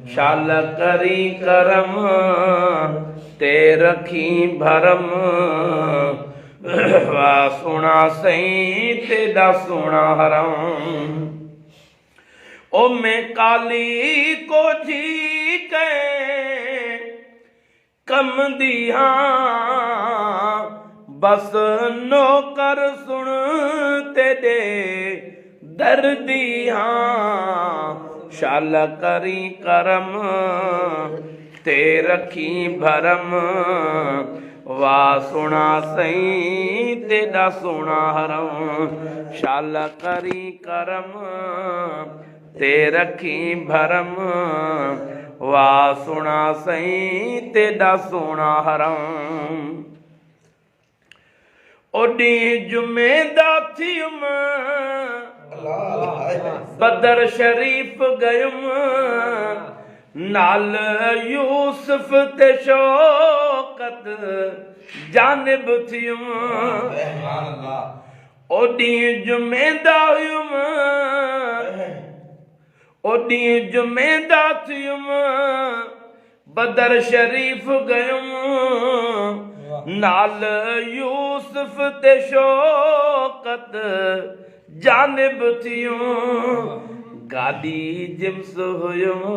शाल करी करम ते रखी भरम वा सोना सही तेरा सोना हरम। ओ मैं काली को जी के कम दिया बस नौकर सुन तेरे दर्दिया। शाल करी करम ते रखी भरम वा सोना सही तेरा सोना हरम। शाल करी करम ते रखी भरम वा सोना सही तेरा सोना हरम। ओडी जुमेदा थियुम बदर शरीफ गयुम नाल यूसुफ ते शौकत जानिब थियुम। ओडी जुमेदा हुयुम ओडी जुमेदा थियुम बदर शरीफ गयुम नाल यूसुफ ते शौकत जानिब थियूं। गादी जिम्स हुयूं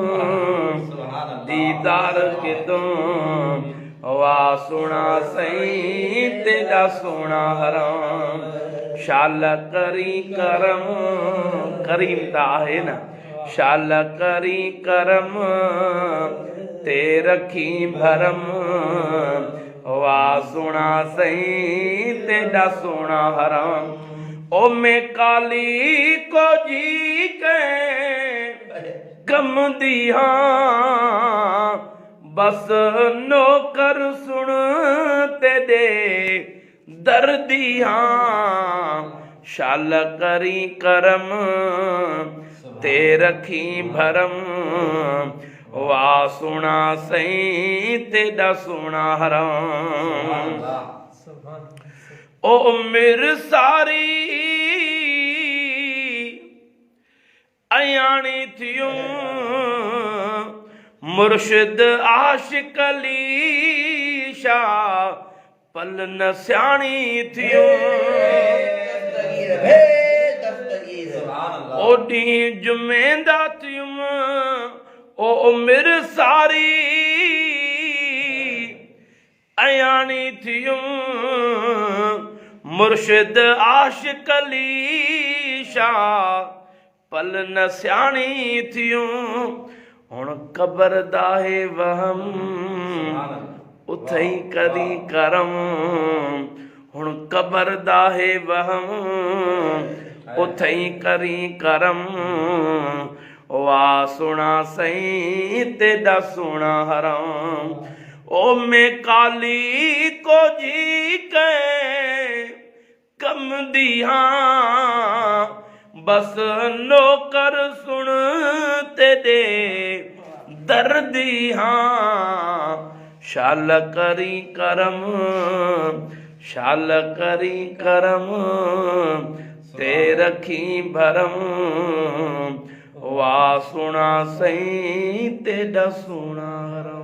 दीदार के तुम वा सोना सही तेरा सोना हरम। शाल करी करम करीम ता है ना। शाल करी करम ते रखी भरम वा सोना सही तेरा सोना हरम। ओ मैं काली को जी के गम दिया बस नौकर सुन तेरे दर्दिया। शाल करी करम ते रखी भरम वा सोना सही तेरा सोना हरम। ओ मेरे सारी अयानी थियूं मुर्शिद आशिक अली शाह पल न स्याणी थियूं। ओडी जुमेदा थियूं ओ मेरे सारी अयानी थियूं मुर्शिद आशिक अली शाह पल न स्याणी थियूं। हुण कबर दाहे वहम उथई कदी करम। हुण कबर दाहे वहम उथई करी करम वा सोना सही तेरा सोना हरम। ओ मैं काली को जी के कम दिया बस नौकर सुन तेरे दर्दिया। शाल करी करम शाल करी करम ते रखी भरम वा सोना सही तेरा सोना हरम।